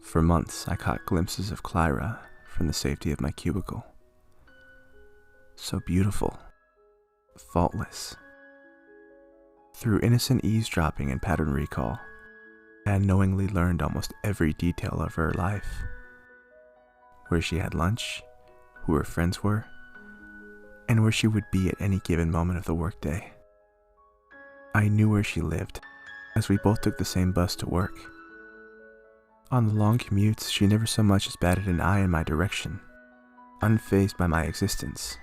For months, I caught glimpses of Clyra from the safety of my cubicle. So beautiful, faultless. Through innocent eavesdropping and pattern recall, I had knowingly learned almost every detail of her life. Where she had lunch, who her friends were, and where she would be at any given moment of the workday. I knew where she lived, as we both took the same bus to work. On the long commutes, she never so much as batted an eye in my direction, unfazed by my existence.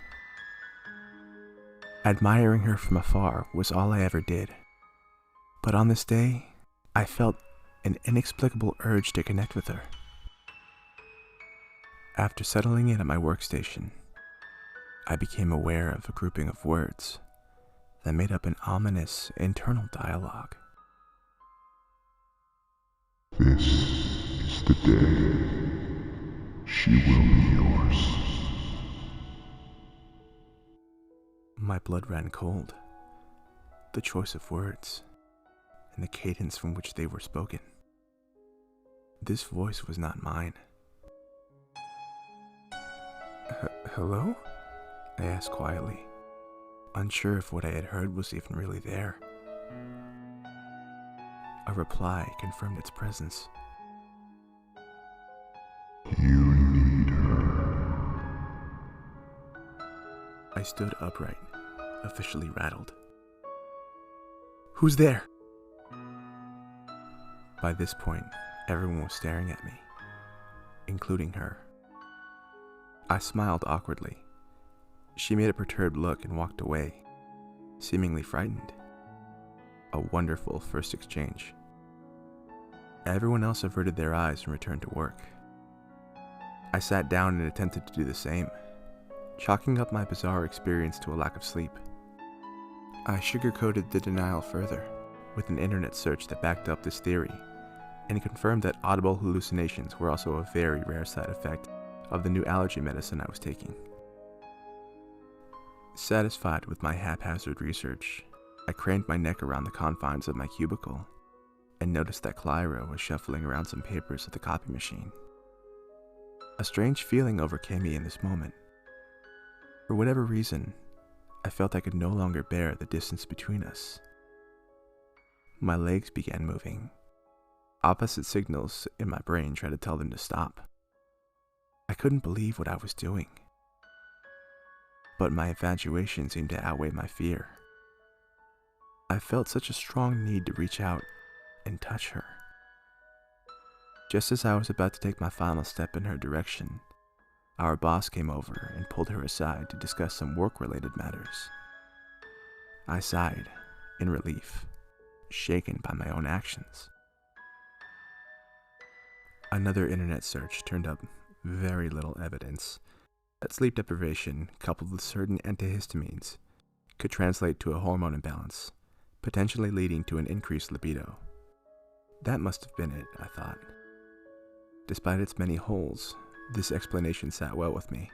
Admiring her from afar was all I ever did. But on this day, I felt an inexplicable urge to connect with her. After settling in at my workstation, I became aware of a grouping of words that made up an ominous internal dialogue. This is the day. She will be yours. My blood ran cold. The choice of words, and the cadence from which they were spoken. This voice was not mine. Hello? I asked quietly, unsure if what I had heard was even really there. A reply confirmed its presence. You need her. I stood upright, officially rattled. Who's there? By this point, everyone was staring at me, including her. I smiled awkwardly. She made a perturbed look and walked away, seemingly frightened. A wonderful first exchange. Everyone else averted their eyes and returned to work. I sat down and attempted to do the same, chalking up my bizarre experience to a lack of sleep. I sugarcoated the denial further with an internet search that backed up this theory and confirmed that audible hallucinations were also a very rare side effect of the new allergy medicine I was taking. Satisfied with my haphazard research, I craned my neck around the confines of my cubicle and noticed that Clyra was shuffling around some papers at the copy machine. A strange feeling overcame me in this moment. For whatever reason, I felt I could no longer bear the distance between us. My legs began moving. Opposite signals in my brain tried to tell them to stop. I couldn't believe what I was doing. But my infatuation seemed to outweigh my fear. I felt such a strong need to reach out and touch her. Just as I was about to take my final step in her direction, our boss came over and pulled her aside to discuss some work-related matters. I sighed in relief, shaken by my own actions. Another internet search turned up very little evidence that sleep deprivation coupled with certain antihistamines could translate to a hormone imbalance, potentially leading to an increased libido. That must have been it, I thought. Despite its many holes, this explanation sat well with me,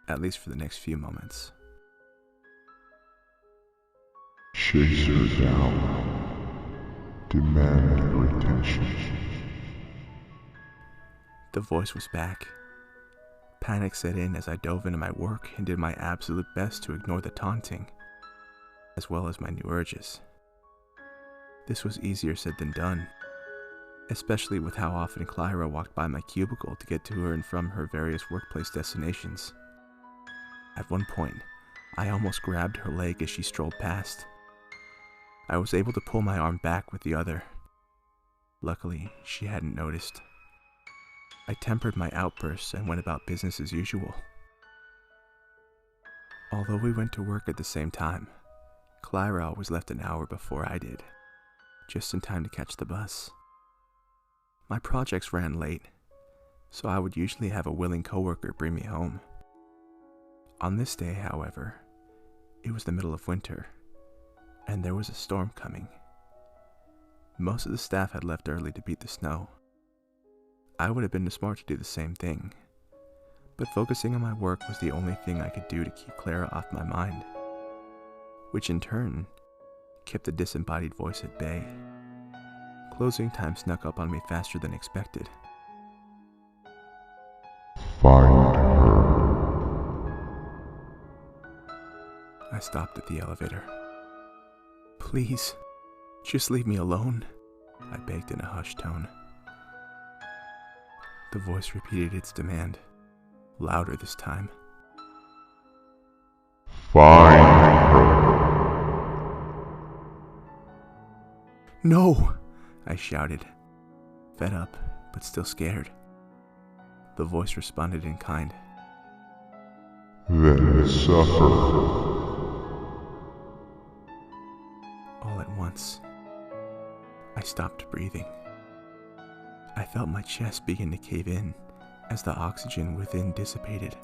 at least for the next few moments. Chase her down. Demand her attention. The voice was back. Panic set in as I dove into my work and did my absolute best to ignore the taunting, as well as my new urges. This was easier said than done, especially with how often Clyra walked by my cubicle to get to her and from her various workplace destinations. At one point, I almost grabbed her leg as she strolled past. I was able to pull my arm back with the other. Luckily, she hadn't noticed. I tempered my outbursts and went about business as usual. Although we went to work at the same time, Clyra always left an hour before I did, just in time to catch the bus. My projects ran late, so I would usually have a willing coworker bring me home. On this day, however, it was the middle of winter, and there was a storm coming. Most of the staff had left early to beat the snow. I would have been smart to do the same thing, but focusing on my work was the only thing I could do to keep Clara off my mind, which in turn kept the disembodied voice at bay. Closing time snuck up on me faster than expected, stopped at the elevator. "Please, just leave me alone," I begged in a hushed tone. The voice repeated its demand, louder this time. Find her. "No!" I shouted, fed up but still scared. The voice responded in kind. Then suffer. All at once, I stopped breathing. I felt my chest begin to cave in as the oxygen within dissipated.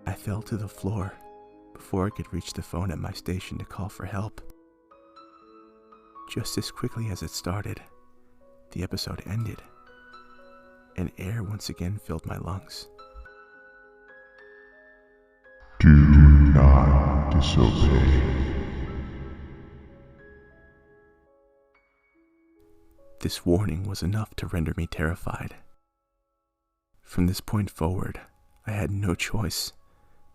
I fell to the floor before I could reach the phone at my station to call for help. Just as quickly as it started, the episode ended, and air once again filled my lungs. Do not disobey. This warning was enough to render me terrified. From this point forward, I had no choice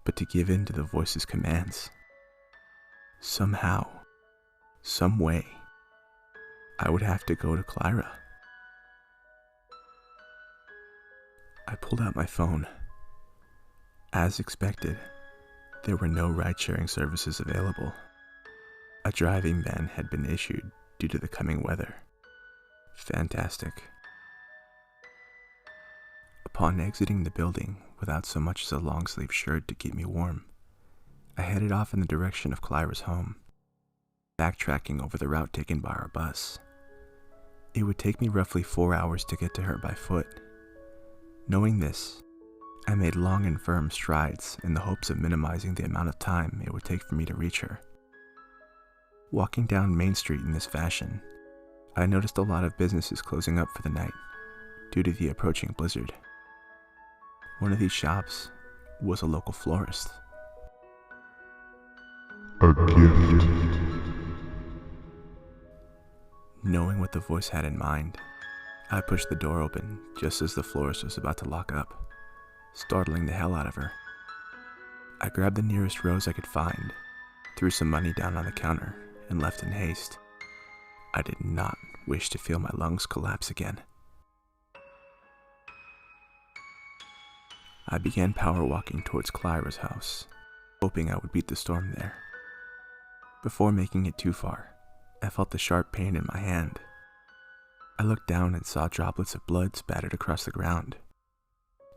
but to give in to the voice's commands. Somehow, some way, I would have to go to Clyra. I pulled out my phone. As expected, there were no ride-sharing services available. A driving ban had been issued due to the coming weather. Fantastic. Upon exiting the building without so much as a long-sleeve shirt to keep me warm, I headed off in the direction of Clyra's home, backtracking over the route taken by our bus. It would take me roughly 4 hours to get to her by foot. Knowing this, I made long and firm strides in the hopes of minimizing the amount of time it would take for me to reach her. Walking down Main Street in this fashion, I noticed a lot of businesses closing up for the night due to the approaching blizzard. One of these shops was a local florist. A gift. Knowing what the voice had in mind, I pushed the door open just as the florist was about to lock up, startling the hell out of her. I grabbed the nearest rose I could find, threw some money down on the counter, and left in haste. I did not wish to feel my lungs collapse again. I began power walking towards Clyra's house, hoping I would beat the storm there. Before making it too far, I felt the sharp pain in my hand. I looked down and saw droplets of blood spattered across the ground.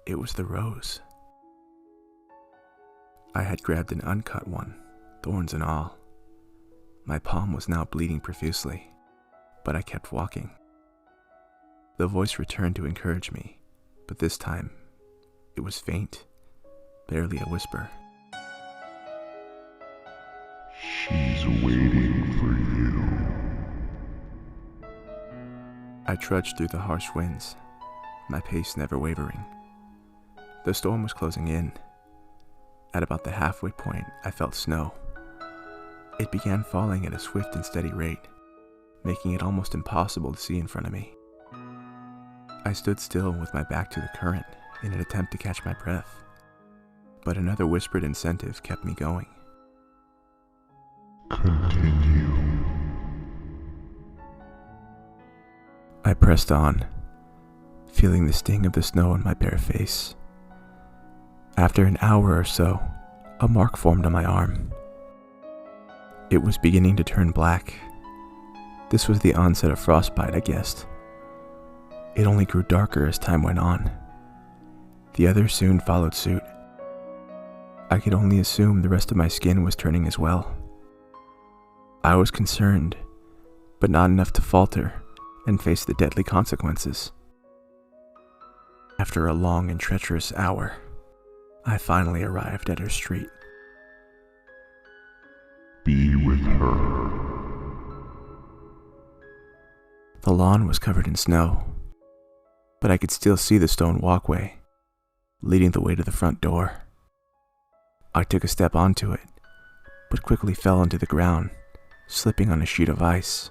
It was the rose. I had grabbed an uncut one, thorns and all. My palm was now bleeding profusely, but I kept walking. The voice returned to encourage me, but this time, it was faint, barely a whisper. She's waiting for you. I trudged through the harsh winds, my pace never wavering. The storm was closing in. At about the halfway point, I felt snow. It began falling at a swift and steady rate, making it almost impossible to see in front of me. I stood still with my back to the current in an attempt to catch my breath, but another whispered incentive kept me going. Continue. I pressed on, feeling the sting of the snow on my bare face. After an hour or so, a mark formed on my arm. It was beginning to turn black. This was the onset of frostbite, I guessed. It only grew darker as time went on. The others soon followed suit. I could only assume the rest of my skin was turning as well. I was concerned, but not enough to falter and face the deadly consequences. After a long and treacherous hour, I finally arrived at her street. Be with her. The lawn was covered in snow, but I could still see the stone walkway, leading the way to the front door. I took a step onto it, but quickly fell into the ground, slipping on a sheet of ice.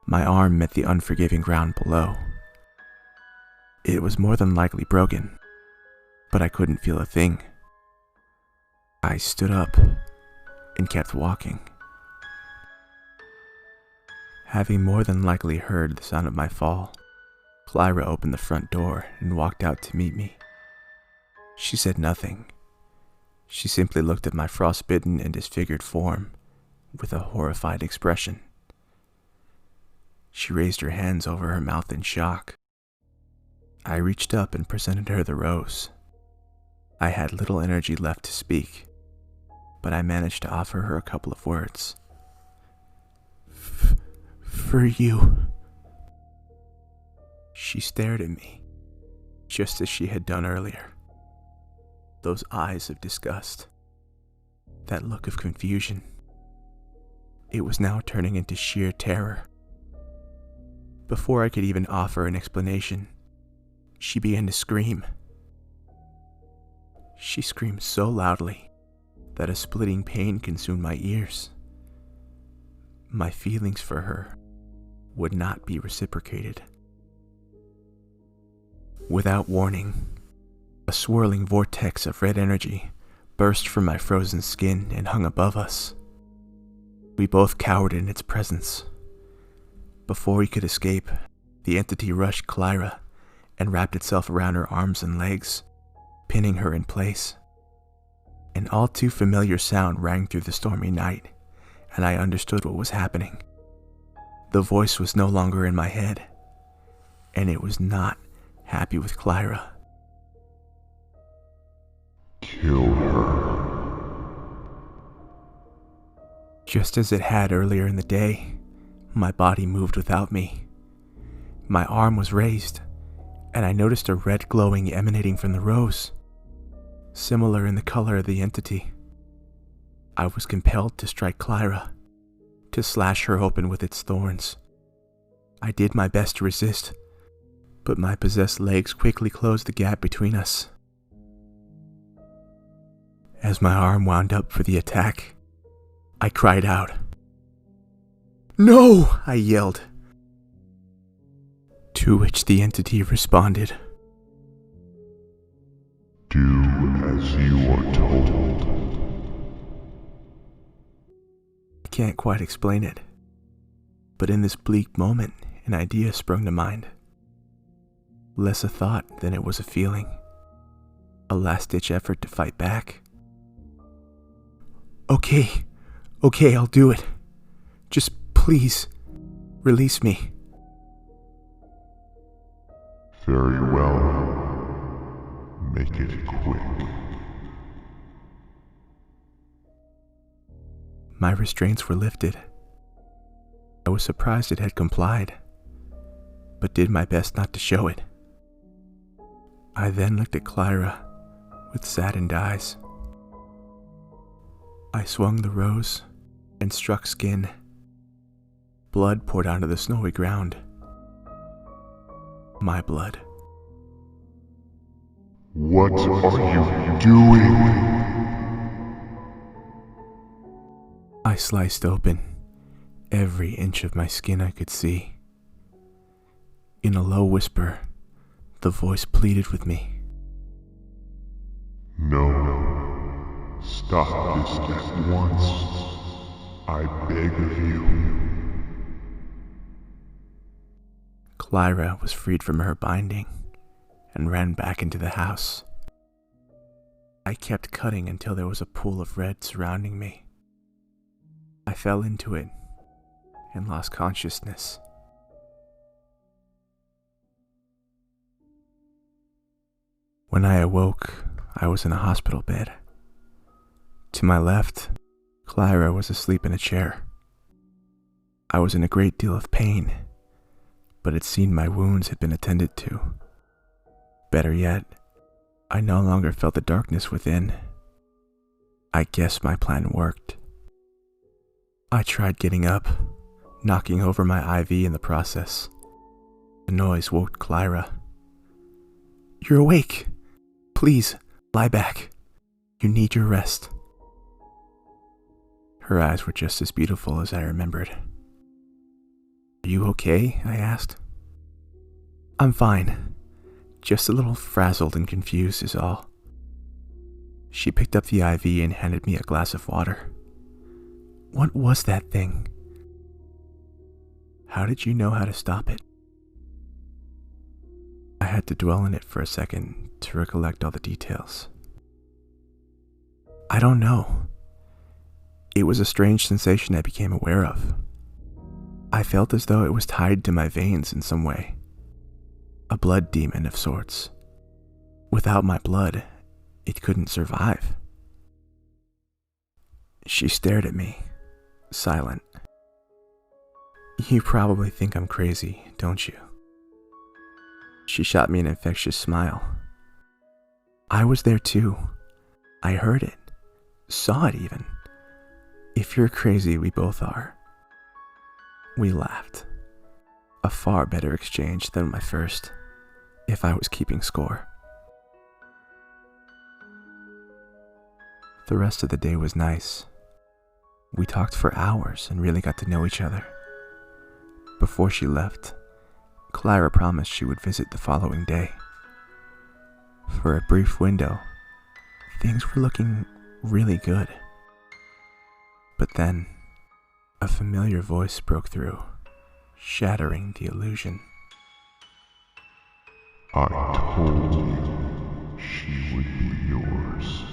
My arm met the unforgiving ground below. It was more than likely broken, but I couldn't feel a thing. I stood up, and kept walking. Having more than likely heard the sound of my fall, Clyra opened the front door and walked out to meet me. She said nothing. She simply looked at my frostbitten and disfigured form with a horrified expression. She raised her hands over her mouth in shock. I reached up and presented her the rose. I had little energy left to speak, but I managed to offer her a couple of words. For you. She stared at me, just as she had done earlier. Those eyes of disgust, that look of confusion. It was now turning into sheer terror. Before I could even offer an explanation, she began to scream. She screamed so loudly that a splitting pain consumed my ears. My feelings for her would not be reciprocated. Without warning, a swirling vortex of red energy burst from my frozen skin and hung above us. We both cowered in its presence. Before we could escape, the entity rushed Clyra and wrapped itself around her arms and legs, pinning her in place. An all too familiar sound rang through the stormy night, and I understood what was happening. The voice was no longer in my head, and it was not happy with Clyra. Kill her. Just as it had earlier in the day, my body moved without me. My arm was raised, and I noticed a red glowing emanating from the rose, similar in the color of the entity. I was compelled to strike Clyra, to slash her open with its thorns. I did my best to resist, but my possessed legs quickly closed the gap between us. As my arm wound up for the attack, I cried out. "No!" I yelled. To which the entity responded. Do as you are told. I can't quite explain it, but in this bleak moment, an idea sprung to mind. Less a thought than it was a feeling. A last-ditch effort to fight back. Okay, I'll do it. Just please, release me. Very well. Make it quick. My restraints were lifted. I was surprised it had complied, but did my best not to show it. I then looked at Clyra with saddened eyes. I swung the rose and struck skin. Blood poured onto the snowy ground. My blood. What are you doing? I sliced open every inch of my skin I could see. In a low whisper, the voice pleaded with me. No. Stop this at once. I beg of you. Clyra was freed from her binding and ran back into the house. I kept cutting until there was a pool of red surrounding me. I fell into it and lost consciousness. When I awoke, I was in a hospital bed. To my left, Clyra was asleep in a chair. I was in a great deal of pain, but it seemed my wounds had been attended to. Better yet, I no longer felt the darkness within. I guess my plan worked. I tried getting up, knocking over my IV in the process. The noise woke Clyra. "You're awake. Please, lie back. You need your rest." Her eyes were just as beautiful as I remembered. "Are you okay?" I asked. "I'm fine. Just a little frazzled and confused is all." She picked up the IV and handed me a glass of water. What was that thing? How did you know how to stop it? I had to dwell on it for a second to recollect all the details. I don't know. It was a strange sensation I became aware of. I felt as though it was tied to my veins in some way. A blood demon of sorts. Without my blood, it couldn't survive. She stared at me, silent. You probably think I'm crazy, don't you? She shot me an infectious smile. I was there too. I heard it, saw it even. If you're crazy, we both are. We laughed. A far better exchange than my first, if I was keeping score. The rest of the day was nice. We talked for hours and really got to know each other. Before she left, Clara promised she would visit the following day. For a brief window, things were looking really good. But then, a familiar voice broke through, shattering the illusion. I told you she would be yours.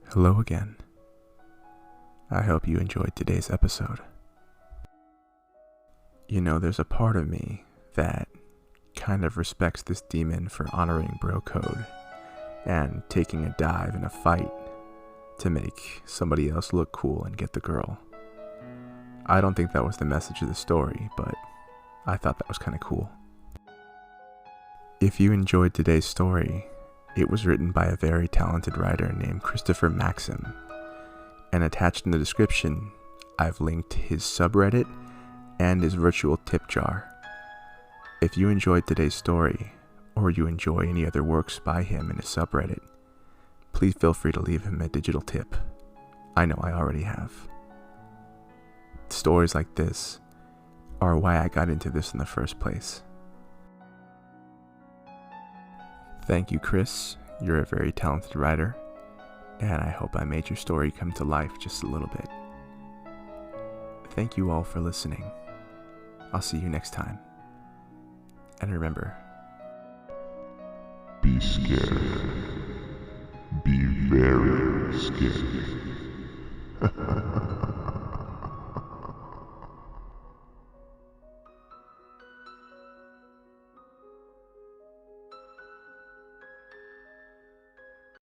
Hello again. I hope you enjoyed today's episode. You know, there's a part of me that kind of respects this demon for honoring bro code and taking a dive in a fight to make somebody else look cool and get the girl. I don't think that was the message of the story, but I thought that was kind of cool. If you enjoyed today's story, it was written by a very talented writer named Christopher Maxim, and attached in the description, I've linked his subreddit and his virtual tip jar. If you enjoyed today's story, or you enjoy any other works by him in his subreddit, please feel free to leave him a digital tip. I know I already have. Stories like this are why I got into this in the first place. Thank you, Chris. You're a very talented writer, and I hope I made your story come to life just a little bit. Thank you all for listening. I'll see you next time. And remember, Be scared. Be very scared.